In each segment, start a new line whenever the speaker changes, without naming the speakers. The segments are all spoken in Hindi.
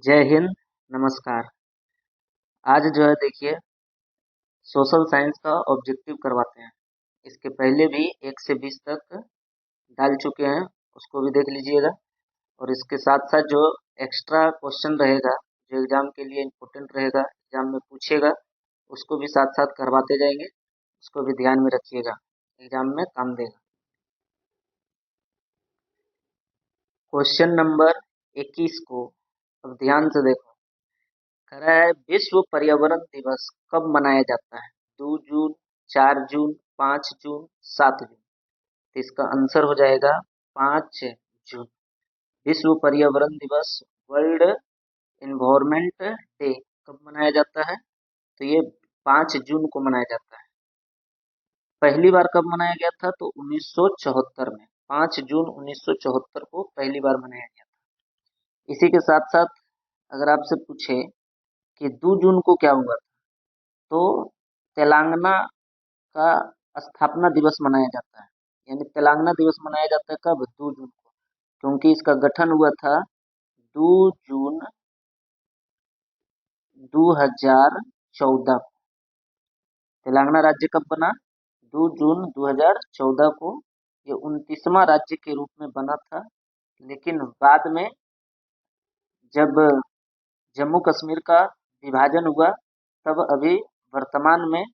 जय हिंद। नमस्कार। आज जो है देखिए सोशल साइंस का ऑब्जेक्टिव करवाते हैं। इसके पहले भी 1 से 20 तक डाल चुके हैं, उसको भी देख लीजिएगा। और इसके साथ साथ जो एक्स्ट्रा क्वेश्चन रहेगा, जो एग्जाम के लिए इम्पोर्टेंट रहेगा, एग्जाम में पूछेगा, उसको भी साथ साथ करवाते जाएंगे। उसको भी ध्यान में रखिएगा, एग्जाम में काम देगा। क्वेश्चन नंबर 21 को अब ध्यान से देखो। कह रहा है विश्व पर्यावरण दिवस कब मनाया जाता है? 2 जून, 4 जून, 5 जून, 7 जून। तो इसका आंसर हो जाएगा 5 जून। विश्व पर्यावरण दिवस, वर्ल्ड एनवायरनमेंट डे कब मनाया जाता है? तो ये 5 जून को मनाया जाता है। पहली बार कब मनाया गया था? तो 1974 में, 5 जून 1974 को पहली बार मनाया गया था। इसी के साथ साथ अगर आपसे पूछे कि 2 जून को क्या हुआ था, तो तेलंगाना का स्थापना दिवस मनाया जाता है। यानी तेलंगाना दिवस मनाया जाता है कब? 2 जून को, क्योंकि इसका गठन हुआ था 2 जून 2014 को। तेलंगाना राज्य कब बना? 2 जून 2014 को। ये 29वां राज्य के रूप में बना था, लेकिन बाद में जब जम्मू कश्मीर का विभाजन हुआ, तब अभी वर्तमान में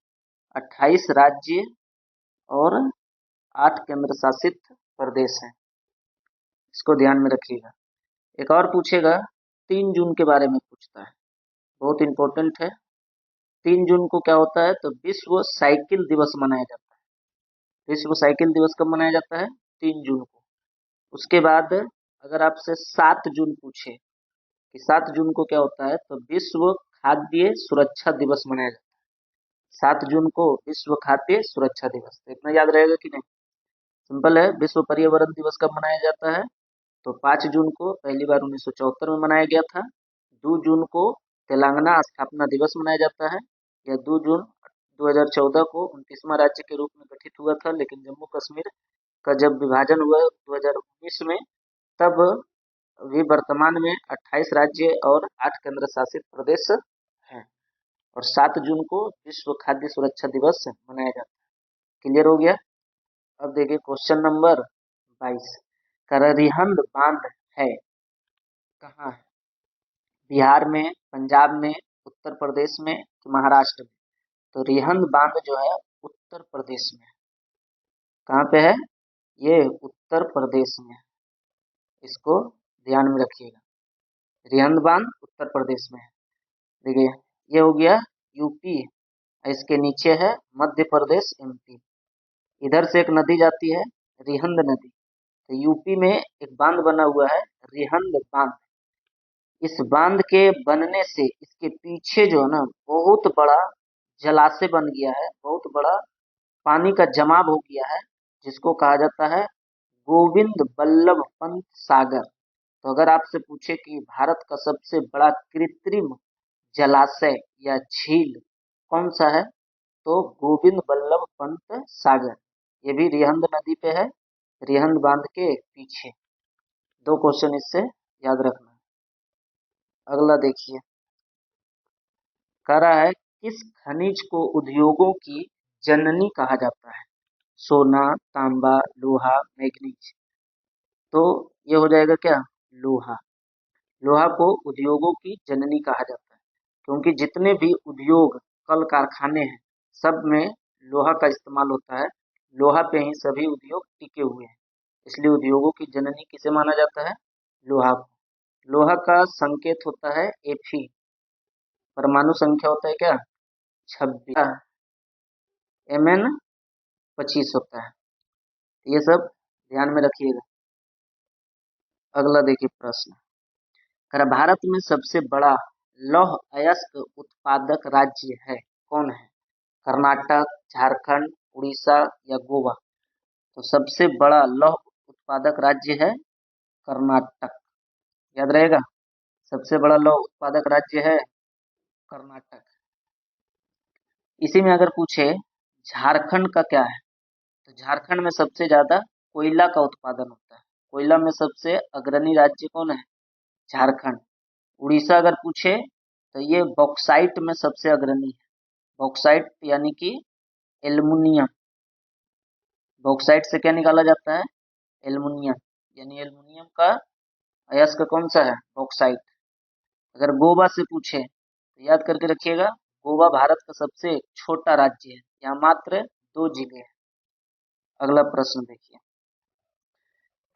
28 राज्य और 8 केंद्र शासित प्रदेश हैं। इसको ध्यान में रखिएगा। एक और पूछेगा, 3 जून के बारे में पूछता है, बहुत इंपॉर्टेंट है। 3 जून को क्या होता है? तो विश्व साइकिल दिवस मनाया जाता है। विश्व साइकिल दिवस कब मनाया जाता है? 3 जून को। उसके बाद अगर आपसे 7 जून पूछे कि 7 जून को क्या होता है, तो विश्व खाद्य सुरक्षा दिवस मनाया जाता है। 7 जून को विश्व खाद्य सुरक्षा दिवस। तो इतना याद रहेगा कि नहीं? सिंपल है। विश्व पर्यावरण दिवस कब मनाया जाता है? तो 5 जून को पहली बार 1974 में मनाया गया था। 2 जून को तेलंगाना स्थापना दिवस मनाया जाता है। यह 2 जून 2014 को 29वां राज्य के रूप में गठित हुआ था, लेकिन जम्मू कश्मीर का जब विभाजन हुआ 2019 में, तब अभी वर्तमान में 28 राज्य और 8 केंद्र शासित प्रदेश हैं। और 7 जून को विश्व खाद्य सुरक्षा दिवस मनाया जाता है। क्लियर हो गया? अब देखिए क्वेश्चन नंबर 22। कररिहंद बांध है कहाँ है? बिहार में, पंजाब में, उत्तर प्रदेश में कि महाराष्ट्र में? तो रिहंद बांध जो है उत्तर प्रदेश में है। कहाँ पे है? ये उत्तर प्रदेश में है। इसको ध्यान में रखिएगा। रिहंद बांध उत्तर प्रदेश में है। देखिए ये हो गया यूपी, इसके नीचे है मध्य प्रदेश, एमपी। इधर से एक नदी जाती है, रिहंद नदी। तो यूपी में एक बांध बना हुआ है, रिहंद बांध। इस बांध के बनने से इसके पीछे जो है ना, बहुत बड़ा जलाशय बन गया है, बहुत बड़ा पानी का जमाव हो गया है, जिसको कहा जाता है गोविंद बल्लभ पंत सागर। तो अगर आपसे पूछे कि भारत का सबसे बड़ा कृत्रिम जलाशय या झील कौन सा है, तो गोविंद बल्लभ पंत सागर। ये भी रिहंद नदी पे है, रिहंद बांध के पीछे। 2 क्वेश्चन इससे याद रखना। अगला देखिए, कह रहा है किस खनिज को उद्योगों की जननी कहा जाता है? सोना, तांबा, लोहा, मैग्नीज। तो ये हो जाएगा क्या? लोहा। लोहा को उद्योगों की जननी कहा जाता है, क्योंकि जितने भी उद्योग, कल कारखाने हैं, सब में लोहा का इस्तेमाल होता है। लोहा पे ही सभी उद्योग टिके हुए हैं, इसलिए उद्योगों की जननी किसे माना जाता है? लोहा को। लोहा का संकेत होता है Fe। परमाणु संख्या होता है क्या? 26। Mn 25 होता है। ये सब ध्यान में रखिएगा। अगला देखिए प्रश्न। कह रहा भारत में सबसे बड़ा लौह अयस्क उत्पादक राज्य है कौन है? कर्नाटक, झारखंड, उड़ीसा या गोवा? तो सबसे बड़ा लौह उत्पादक राज्य है कर्नाटक। याद रहेगा, सबसे बड़ा लौह उत्पादक राज्य है कर्नाटक। इसी में अगर पूछे झारखंड का क्या है, तो झारखंड में सबसे ज्यादा कोयला का उत्पादन होता है। कोयला में सबसे अग्रणी राज्य कौन है? झारखंड। उड़ीसा अगर पूछे तो ये बॉक्साइट में सबसे अग्रणी है। बॉक्साइट यानी कि एल्युमिनियम। बॉक्साइट से क्या निकाला जाता है? एल्युमिनियम। यानी एल्युमिनियम का अयस्क कौन सा है? बॉक्साइट। अगर गोवा से पूछे तो याद करके रखिएगा, गोवा भारत का सबसे छोटा राज्य है, यहाँ मात्र 2 जिले हैं। अगला प्रश्न देखिए,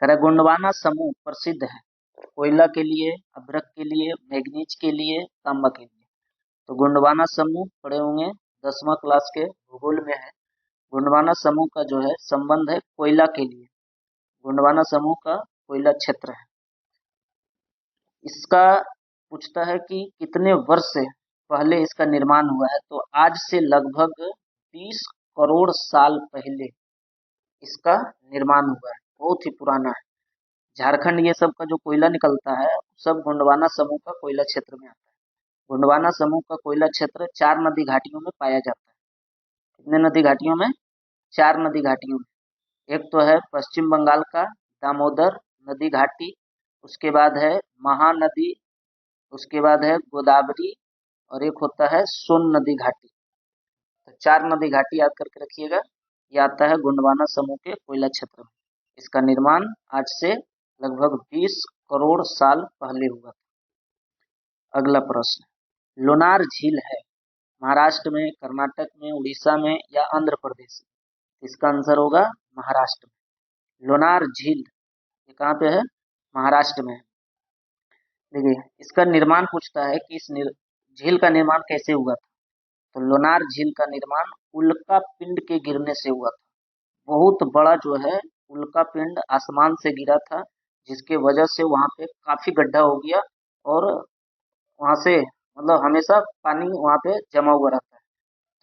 कह रहा है, गोंडवाना समूह प्रसिद्ध है कोयला के लिए, अभ्रक के लिए, मैग्नीज के लिए, तांबा के लिए। तो गोंडवाना समूह पढ़े होंगे, 10वां क्लास के भूगोल में है। गोंडवाना समूह का जो है संबंध है कोयला के लिए। गोंडवाना समूह का कोयला क्षेत्र है। इसका पूछता है कि कितने वर्ष से पहले इसका निर्माण हुआ है, तो आज से लगभग 20 करोड़ साल पहले इसका निर्माण हुआ है। बहुत ही पुराना है। झारखंड ये सब का जो कोयला निकलता है सब गोंडवाना समूह का कोयला क्षेत्र में आता है। गोंडवाना समूह का कोयला क्षेत्र 4 नदी घाटियों में पाया जाता है। कितने नदी घाटियों में? 4 नदी घाटियों में। एक तो है पश्चिम बंगाल का दामोदर नदी घाटी, उसके बाद है महानदी, उसके बाद है गोदावरी, और एक होता है सोन नदी घाटी। तो 4 नदी घाटी याद करके रखिएगा। ये आता है गोंडवाना समूह के कोयला क्षेत्र में। इसका निर्माण आज से लगभग 20 करोड़ साल पहले हुआ था। अगला प्रश्न, लोनार झील है महाराष्ट्र में, कर्नाटक में, उड़ीसा में या आंध्र प्रदेश में? इसका आंसर होगा महाराष्ट्र में। लोनार झील ये कहाँ पे है? महाराष्ट्र में है। देखिए, इसका निर्माण पूछता है कि झील का निर्माण कैसे हुआ था। तो लोनार झील का निर्माण उल्का पिंड के गिरने से हुआ था। बहुत बड़ा जो है उल्का पिंड आसमान से गिरा था, जिसके वजह से वहां पे काफी गड्ढा हो गया, और वहां से मतलब हमेशा पानी वहां पे जमा हुआ रहता है।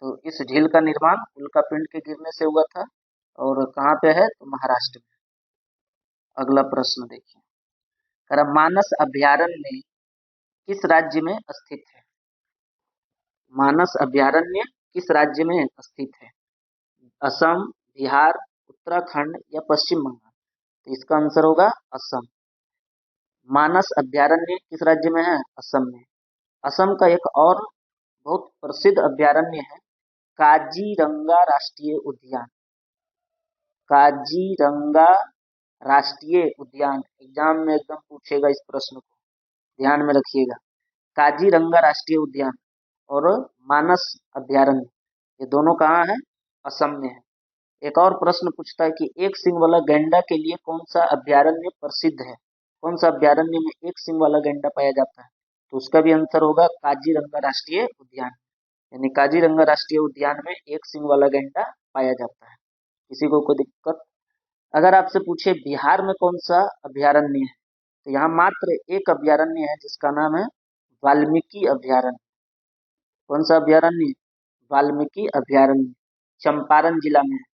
तो इस झील का निर्माण उल्का पिंड के गिरने से हुआ था, और कहाँ पे है? तो महाराष्ट्र में। अगला प्रश्न देखिए, कह रहा, मानस अभयारण्य किस राज्य में स्थित है? मानस अभयारण्य किस राज्य में स्थित है? असम, बिहार, उत्तराखंड या पश्चिम बंगाल? तो इसका आंसर होगा असम। मानस अभयारण्य किस राज्य में है? असम में। असम का एक और बहुत प्रसिद्ध अभयारण्य है काजीरंगा राष्ट्रीय उद्यान। काजीरंगा राष्ट्रीय उद्यान। एग्जाम में एकदम पूछेगा इस प्रश्न को, ध्यान में रखिएगा। काजीरंगा राष्ट्रीय उद्यान और मानस अभयारण्य, ये दोनों कहाँ है? असम में है। एक और प्रश्न पूछता है कि एक सींग वाला गैंडा के लिए कौन सा अभयारण्य प्रसिद्ध है? कौन सा अभयारण्य में एक सींग वाला गैंडा पाया जाता है? तो उसका भी आंसर होगा काजीरंगा राष्ट्रीय उद्यान। यानी काजीरंगा राष्ट्रीय उद्यान में एक सींग वाला गैंडा पाया जाता है। किसी को कोई दिक्कत? अगर आपसे पूछे बिहार में कौन सा अभयारण्य है, तो यहाँ मात्र एक अभयारण्य है जिसका नाम है वाल्मीकि अभयारण्य। कौन सा अभयारण्य? वाल्मीकि अभयारण्य। चंपारण जिला में है,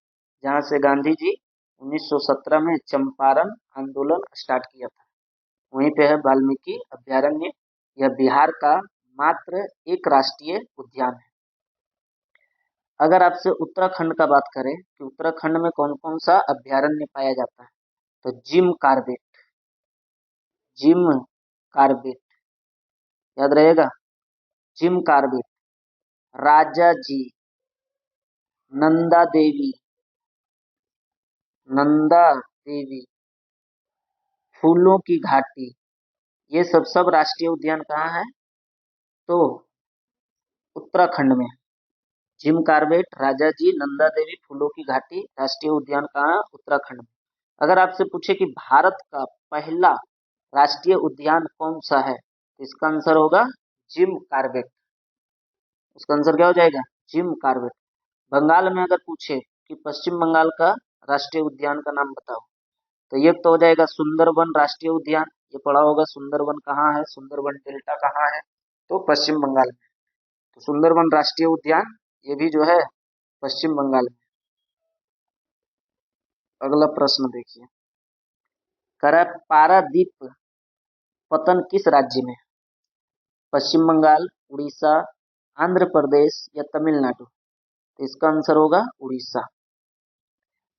जहाँ से गांधी जी 1917 में चंपारण आंदोलन स्टार्ट किया था, वहीं पे है वाल्मीकि अभयारण्य। यह बिहार का मात्र एक राष्ट्रीय उद्यान है। अगर आपसे उत्तराखंड का बात करें कि उत्तराखंड में कौन कौन सा अभयारण्य पाया जाता है, तो जिम कार्बेट। जिम कार्बेट याद रहेगा, जिम कार्बेट, राजा जी, नंदा देवी, नंदा देवी, फूलों की घाटी, ये सब सब राष्ट्रीय उद्यान कहाँ है? तो उत्तराखंड में। जिम कार्बेट, राजा जी, नंदा देवी, फूलों की घाटी राष्ट्रीय उद्यान कहाँ है? उत्तराखंड में। अगर आपसे पूछे कि भारत का पहला राष्ट्रीय उद्यान कौन सा है, तो इसका आंसर होगा जिम कार्बेट। इसका आंसर क्या हो जाएगा? Jim Corbett. बंगाल में अगर पूछे कि पश्चिम बंगाल का राष्ट्रीय उद्यान का नाम बताओ, तो ये तो हो जाएगा सुंदरबन राष्ट्रीय उद्यान। ये पढ़ा होगा, सुंदरबन कहाँ है, सुंदरबन डेल्टा कहाँ है? तो पश्चिम बंगाल में। तो सुंदरबन राष्ट्रीय उद्यान ये भी जो है पश्चिम बंगाल में। अगला प्रश्न देखिए, कह रहा है पारादीप पतन किस राज्य में है? पश्चिम बंगाल, उड़ीसा, आंध्र प्रदेश या तमिलनाडु? तो इसका आंसर होगा उड़ीसा।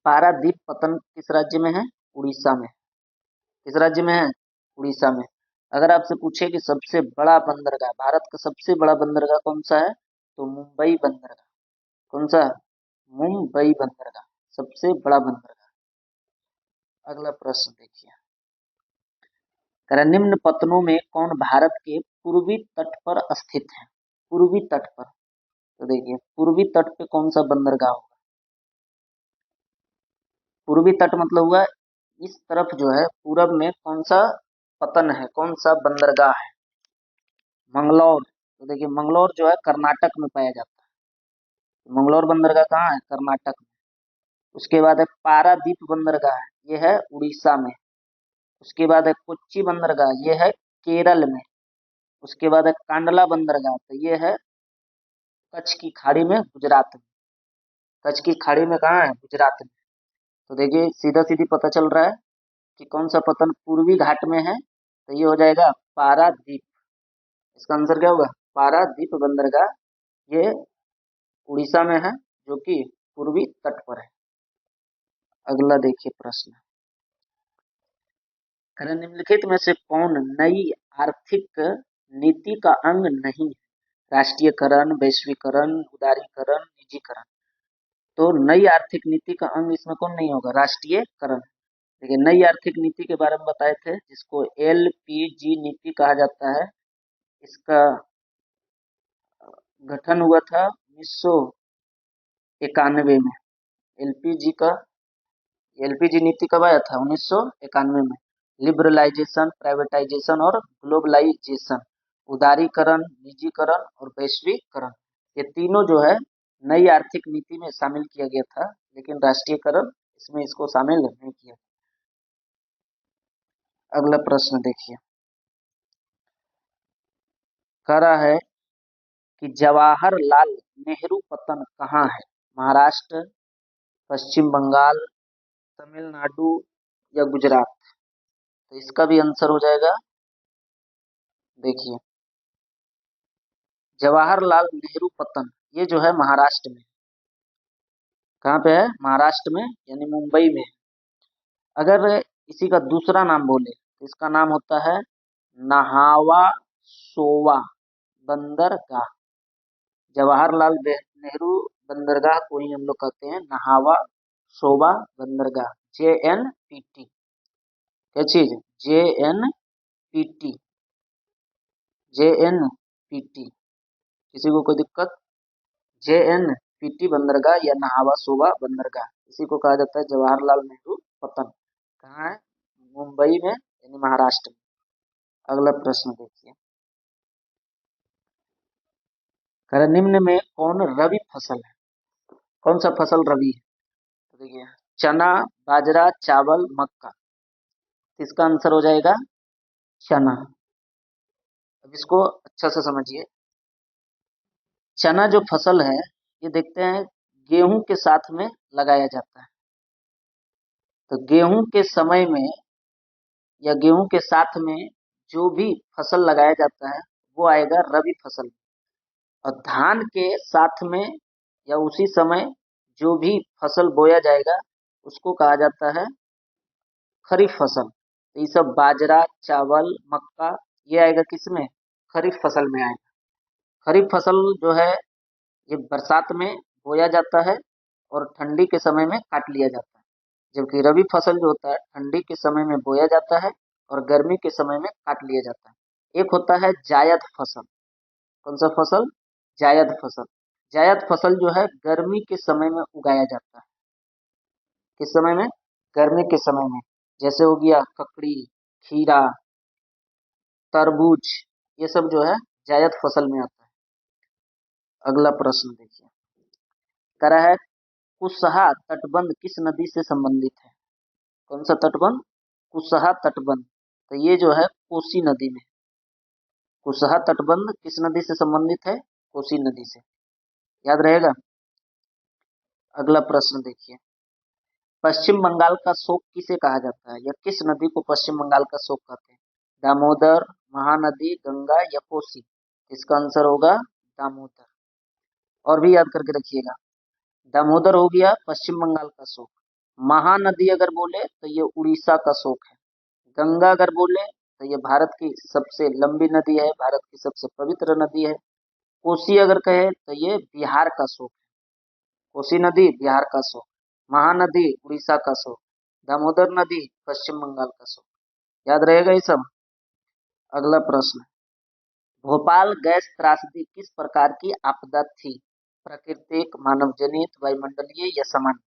पारादीप पतन किस राज्य में है? उड़ीसा में। किस राज्य में है? उड़ीसा में। अगर आपसे पूछे कि सबसे बड़ा बंदरगाह, भारत का सबसे बड़ा बंदरगाह कौन सा है, तो मुंबई बंदरगाह। कौन सा? मुंबई बंदरगाह सबसे बड़ा बंदरगाह। अगला प्रश्न देखिए, कह रहा है, निम्न पत्तनों में कौन भारत के पूर्वी तट पर स्थित है? पूर्वी तट पर, तो देखिए पूर्वी तट पे कौन सा बंदरगाह होगा? पूर्वी तट मतलब हुआ इस तरफ जो है, पूरब में कौन सा पतन है, कौन सा बंदरगाह है? मंगलौर। तो देखिए मंगलौर जो है कर्नाटक में पाया जाता है। मंगलौर बंदरगाह कहाँ है? कर्नाटक में। उसके बाद है पारादीप बंदरगाह, ये है उड़ीसा में। उसके बाद है कोच्चि बंदरगाह, ये है केरल में। उसके बाद है कांडला बंदरगाह, तो ये है कच्छ की खाड़ी में, गुजरात में। कच्छ की खाड़ी में कहाँ है? गुजरात में। तो देखिए सीधा सीधी पता चल रहा है कि कौन सा पतन पूर्वी घाट में है, तो ये हो जाएगा पारादीप। इसका आंसर क्या होगा? पारादीप बंदरगाह, ये उड़ीसा में है, जो कि पूर्वी तट पर है। अगला देखिए प्रश्न, अरे निम्नलिखित में से कौन नई आर्थिक नीति का अंग नहीं है? राष्ट्रीयकरण, वैश्वीकरण, उदारीकरण, निजीकरण। तो नई आर्थिक नीति का अंग इसमें कौन नहीं होगा? राष्ट्रीयकरण। देखिए नई आर्थिक नीति के बारे में बताए थे, जिसको एलपीजी नीति कहा जाता है। इसका गठन हुआ था 1991 में। एलपीजी का एलपीजी नीति कब आया था? 1991 में। लिबरलाइजेशन, प्राइवेटाइजेशन और ग्लोबलाइजेशन, उदारीकरण, निजीकरण और वैश्वीकरण, ये तीनों जो है नई आर्थिक नीति में शामिल किया गया था, लेकिन राष्ट्रीयकरण इसमें इसको शामिल नहीं किया। अगला प्रश्न देखिए, कह रहा है कि जवाहरलाल नेहरू पतन कहाँ है? महाराष्ट्र, पश्चिम बंगाल, तमिलनाडु या गुजरात? तो इसका भी आंसर हो जाएगा, देखिए जवाहरलाल नेहरू पतन, ये जो है महाराष्ट्र में। कहाँ पे है? महाराष्ट्र में, यानी मुंबई में। अगर इसी का दूसरा नाम बोले तो इसका नाम होता है नहावा सोवा बंदरगाह। जवाहरलाल नेहरू बंदरगाह को ही हम लोग कहते हैं नहावा सोवा बंदरगाह, JNPT। क्या चीज? JNPT, JNPT। किसी को कोई दिक्कत? JNPT बंदरगाह या नहावा सोवा बंदरगाह, इसी को कहा जाता है जवाहरलाल नेहरू पतन। कहाँ है? मुंबई में, यानी महाराष्ट्र में। अगला प्रश्न देखिए, कह रहा है, निम्न में कौन रबी फसल है? कौन सा फसल रबी है? तो देखिए चना, बाजरा, चावल, मक्का। इसका आंसर हो जाएगा चना। अब इसको अच्छा से समझिए, चना जो फसल है, ये देखते हैं गेहूं के साथ में लगाया जाता है। तो गेहूं के समय में या गेहूं के साथ में जो भी फसल लगाया जाता है, वो आएगा रबी फसल। और धान के साथ में या उसी समय जो भी फसल बोया जाएगा, उसको कहा जाता है खरीफ फसल। तो ये सब बाजरा, चावल, मक्का, ये आएगा किसमें? खरीफ फसल में आएगा। खरीफ फसल जो है, ये बरसात में बोया जाता है और ठंडी के समय में काट लिया जाता है। जबकि रबी फसल जो होता है, ठंडी के समय में बोया जाता है और गर्मी के समय में काट लिया जाता है। एक होता है जायद फसल। कौन सा फसल? जायद फसल। जायद फसल जो है गर्मी के समय में उगाया जाता है। किस समय में? गर्मी के समय में। जैसे हो गया ककड़ी, खीरा, तरबूज, ये सब जो है जायद फसल में आता है। अगला प्रश्न देखिए, कह रहा है कुशहा तटबंध किस नदी से संबंधित है? कौन सा तटबंध? कुशहा तटबंध, तो ये जो है कोसी नदी में। कुशहा तटबंध किस नदी से संबंधित है? कोसी नदी से। याद रहेगा। अगला प्रश्न देखिए, पश्चिम बंगाल का शोक किसे कहा जाता है, या किस नदी को पश्चिम बंगाल का शोक कहते हैं? दामोदर, महानदी, गंगा या कोसी? इसका आंसर होगा दामोदर। और भी याद करके रखिएगा, दामोदर हो गया पश्चिम बंगाल का शोक। महानदी अगर बोले तो ये उड़ीसा का शोक है। गंगा अगर बोले तो ये भारत की सबसे लंबी नदी है, भारत की सबसे पवित्र नदी है। कोसी अगर कहे तो ये बिहार का शोक है। कोसी नदी बिहार का शोक, महानदी उड़ीसा का शोक, दामोदर नदी पश्चिम बंगाल का शोक। याद रहेगा ये सब। अगला प्रश्न, भोपाल गैस त्रासदी किस प्रकार की आपदा थी? प्राकृतिक, मानव जनित, वायुमंडलीय या सामान्य?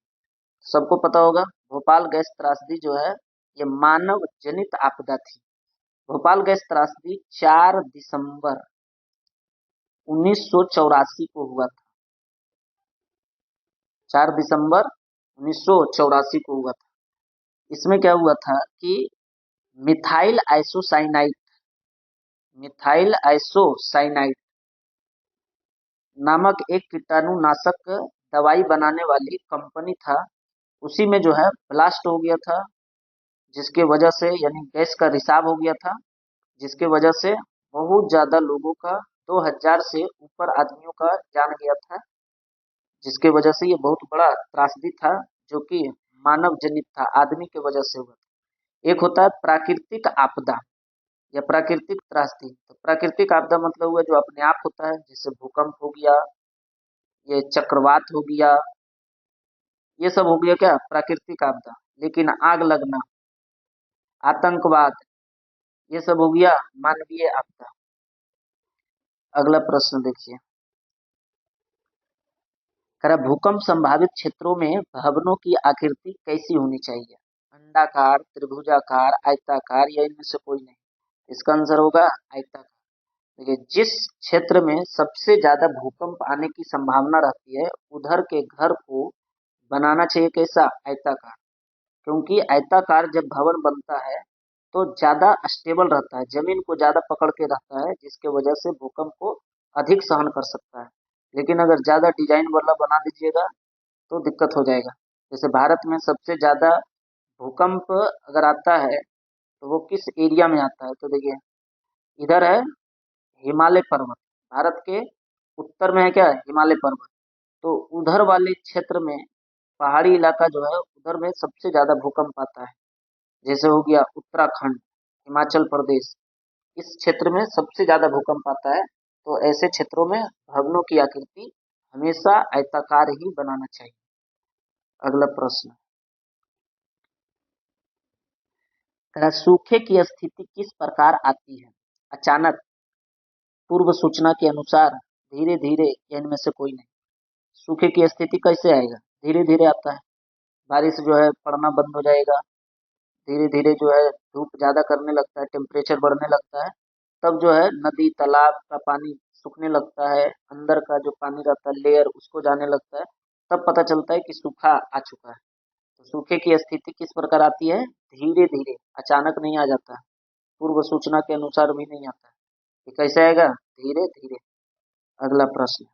सबको पता होगा भोपाल गैस त्रासदी जो है ये मानव जनित आपदा थी। भोपाल गैस त्रासदी 4 दिसंबर 1984 को हुआ था। 4 दिसंबर 1984 को हुआ था। इसमें क्या हुआ था कि मिथाइल आइसोसाइनाइड, मिथाइल आइसोसाइनाइड नामक एक कीटाणुनाशक दवाई बनाने वाली कंपनी था, उसी में जो है ब्लास्ट हो गया था, जिसके वजह से यानी गैस का रिसाव हो गया था, जिसके वजह से बहुत ज्यादा लोगों का 2000 से ऊपर आदमियों का जान गया था, जिसके वजह से ये बहुत बड़ा त्रासदी था जो कि मानव जनित था, आदमी के वजह से हुआ था। एक होता है प्राकृतिक आपदा या प्राकृतिक त्रासदी। तो प्राकृतिक आपदा मतलब हुआ जो अपने आप होता है, जैसे भूकंप हो गया, ये चक्रवात हो गया, ये सब हो गया क्या प्राकृतिक आपदा। लेकिन आग लगना, आतंकवाद, ये सब हो गया मानवीय आपदा। अगला प्रश्न देखिए, कह रहा भूकंप संभावित क्षेत्रों में भवनों की आकृति कैसी होनी चाहिए? अंडाकार, त्रिभुजाकार, आयताकार या इनमें से कोई नहीं? इसका आंसर होगा आयताकार। देखिए, जिस क्षेत्र में सबसे ज्यादा भूकंप आने की संभावना रहती है उधर के घर को बनाना चाहिए कैसा? आयताकार। क्योंकि आयताकार जब भवन बनता है तो ज्यादा स्टेबल रहता है, जमीन को ज्यादा पकड़ के रहता है, जिसके वजह से भूकंप को अधिक सहन कर सकता है। लेकिन अगर ज्यादा डिजाइन वाला बना दीजिएगा तो दिक्कत हो जाएगा। जैसे भारत में सबसे ज्यादा भूकंप अगर आता है तो वो किस एरिया में आता है? तो देखिए, इधर है हिमालय पर्वत, भारत के उत्तर में है क्या हिमालय पर्वत, तो उधर वाले क्षेत्र में, पहाड़ी इलाका जो है उधर में सबसे ज्यादा भूकंप आता है। जैसे हो गया उत्तराखंड, हिमाचल प्रदेश, इस क्षेत्र में सबसे ज्यादा भूकंप आता है। तो ऐसे क्षेत्रों में भवनों की आकृति हमेशा आयताकार ही बनाना चाहिए। अगला प्रश्न, सूखे की स्थिति किस प्रकार आती है? अचानक, पूर्व सूचना के अनुसार, धीरे धीरे या इनमें से कोई नहीं? सूखे की स्थिति कैसे आएगा? धीरे धीरे आता है। बारिश जो है पड़ना बंद हो जाएगा, धीरे धीरे जो है धूप ज्यादा करने लगता है, टेम्परेचर बढ़ने लगता है, तब जो है नदी तालाब का पानी सूखने लगता है, अंदर का जो पानी रहता है लेयर उसको जाने लगता है, तब पता चलता है कि सूखा आ चुका है। तो सूखे की स्थिति किस प्रकार आती है? धीरे धीरे, अचानक नहीं आ जाता, पूर्व सूचना के अनुसार भी नहीं आता है। ये कैसे आएगा? धीरे धीरे। अगला प्रश्न,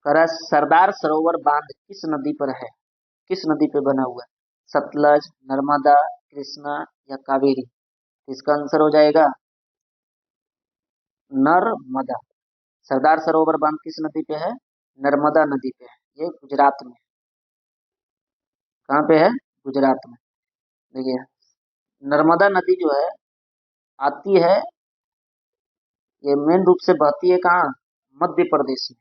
करा सरदार सरोवर बांध किस नदी पर है? किस नदी पे बना हुआ है? सतलज, नर्मदा, कृष्णा या कावेरी? इसका आंसर हो जाएगा नर्मदा। सरदार सरोवर बांध किस नदी पे है? नर्मदा नदी पे है। ये गुजरात में। कहाँ पे है? गुजरात में। देखिए, नर्मदा नदी जो है आती है, ये मेन रूप से बहती है कहाँ? मध्य प्रदेश में।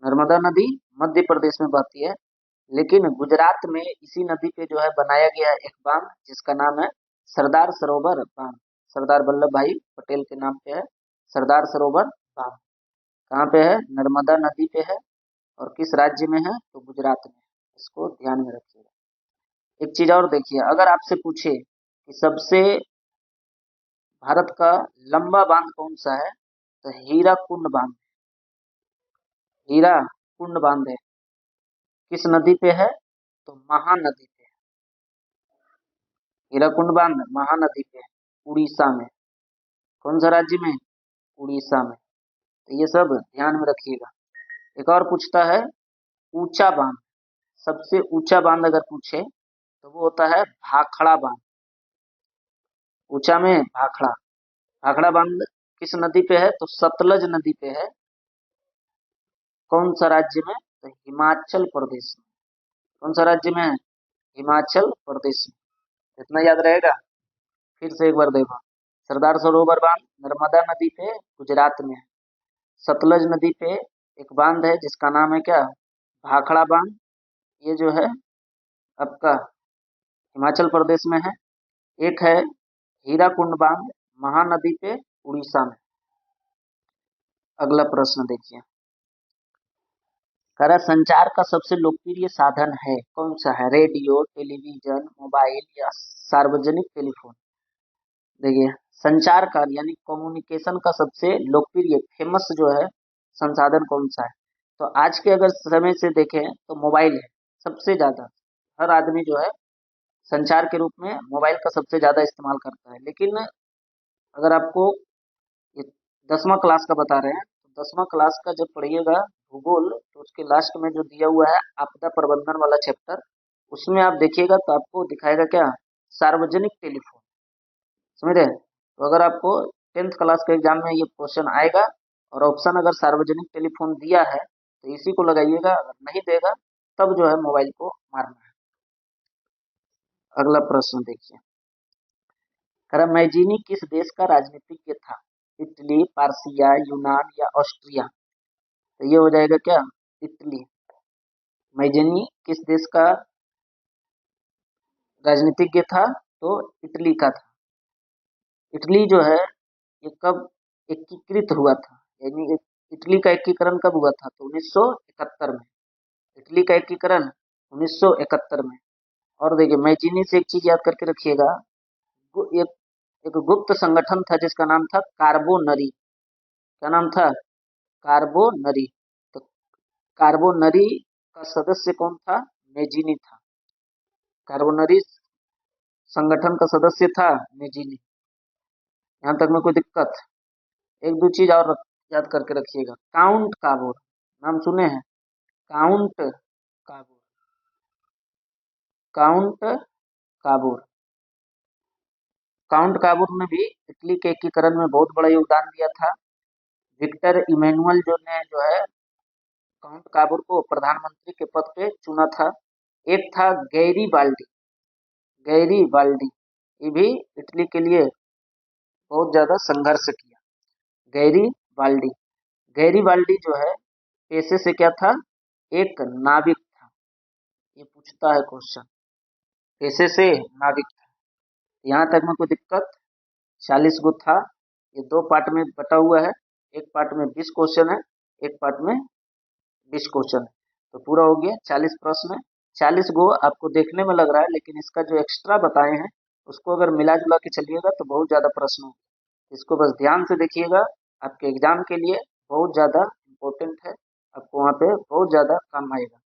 नर्मदा नदी मध्य प्रदेश में बहती है, लेकिन गुजरात में इसी नदी पे जो है बनाया गया है एक बांध, जिसका नाम है सरदार सरोवर बांध। सरदार वल्लभ भाई पटेल के नाम पे है सरदार सरोवर बांध। कहाँ पे है? नर्मदा नदी पे है। और किस राज्य में है? तो गुजरात में। इसको ध्यान में रखिएगा। एक चीज और देखिए, अगर आपसे पूछे कि सबसे भारत का लंबा बांध कौन सा है, तो हीरा कुंड बांध। हीरा कुंड बांध है। किस नदी पे है? तो महानदी पे है। हीरा कुंड बांध महानदी पे है, उड़ीसा में। कौन सा राज्य में? उड़ीसा में। तो ये सब ध्यान में रखिएगा। एक और पूछता है, ऊंचा बांध, सबसे ऊंचा बांध अगर पूछे तो वो होता है भाखड़ा बांध। ऊंचा में भाखड़ा। भाखड़ा बांध किस नदी पे है? तो सतलज नदी पे है। कौन सा राज्य में? तो हिमाचल प्रदेश में। कौन सा राज्य में है? हिमाचल प्रदेश में। इतना याद रहेगा। फिर से एक बार देखो। सरदार सरोवर बांध नर्मदा नदी पे गुजरात में है। सतलज नदी पे एक बांध है जिसका नाम है क्या, भाखड़ा बांध। ये जो है आपका हिमाचल प्रदेश में है। एक है हीराकुंड बांध, महानदी पे, उड़ीसा में। अगला प्रश्न देखिए। कह रहा है, संचार का सबसे लोकप्रिय साधन है कौन सा है, रेडियो, टेलीविजन, मोबाइल या सार्वजनिक टेलीफोन। देखिए, संचार का यानी कम्युनिकेशन का सबसे लोकप्रिय फेमस जो है संसाधन कौन सा है, तो आज के अगर समय से देखें तो मोबाइल है सबसे ज्यादा। हर आदमी जो है संचार के रूप में मोबाइल का सबसे ज्यादा इस्तेमाल करता है। लेकिन अगर आपको ये 10वां क्लास का बता रहे हैं, तो 10वां क्लास का जब पढ़िएगा भूगोल, तो उसके लास्ट में जो दिया हुआ है आपदा प्रबंधन वाला चैप्टर, उसमें आप देखिएगा तो आपको दिखाएगा क्या, सार्वजनिक टेलीफोन। समझ रहे हैं? तो अगर आपको 10th क्लास के एग्जाम में ये क्वेश्चन आएगा और ऑप्शन अगर सार्वजनिक टेलीफोन दिया है तो इसी को लगाइएगा, अगर नहीं देगा तब जो है मोबाइल को मारना है। अगला प्रश्न देखिए। कह रहा, मैजीनी किस देश का राजनीतिज्ञ था, इटली, पार्सिया, यूनान या ऑस्ट्रिया। तो ये हो जाएगा क्या, इटली। मैजीनी किस देश का राजनीतिज्ञ था, तो इटली का था। इटली जो है ये कब एकीकृत हुआ था, यानी इटली का एकीकरण कब हुआ था, तो 1971 में। इटली का एकीकरण 1971 में। और देखिए मैजीनी से एक चीज याद करके रखिएगा, एक एक गुप्त संगठन था जिसका नाम था कार्बोनरी। क्या नाम था, कार्बोनरी। तो कार्बोनरी का सदस्य कौन था, मेजिनी था। कार्बोनरी संगठन का सदस्य था मेजिनी। यहाँ तक में कोई दिक्कत। एक दो चीज और याद करके रखिएगा, काउंट काबोर, नाम सुने हैं, काउंट काबोर, काउंट काबोर। काउंट काबूर ने भी इटली के एकीकरण में बहुत बड़ा योगदान दिया था। विक्टर इमैनुअल जो ने जो है काउंट काबूर को प्रधानमंत्री के पद पे चुना था। एक था गैरी बाल्डी, गैरी बाल्डी, ये भी इटली के लिए बहुत ज्यादा संघर्ष किया। गैरी बाल्डी, गैरी बाल्डी जो है पेशे से क्या था, एक नाविक था। ये पूछता है क्वेश्चन, पेशे से नाविक था। यहाँ तक में कोई दिक्कत। 40 गो था। ये दो पार्ट में बटा हुआ है, एक पार्ट में 20 क्वेश्चन है, एक पार्ट में 20 क्वेश्चन है। तो पूरा हो गया 40 प्रश्न है। 40 गो आपको देखने में लग रहा है, लेकिन इसका जो एक्स्ट्रा बताए हैं उसको अगर मिला जुला के चलिएगा तो बहुत ज्यादा प्रश्न हो। इसको बस ध्यान से देखिएगा, आपके एग्जाम के लिए बहुत ज्यादा इम्पोर्टेंट है, आपको वहाँ पे बहुत ज्यादा काम आएगा।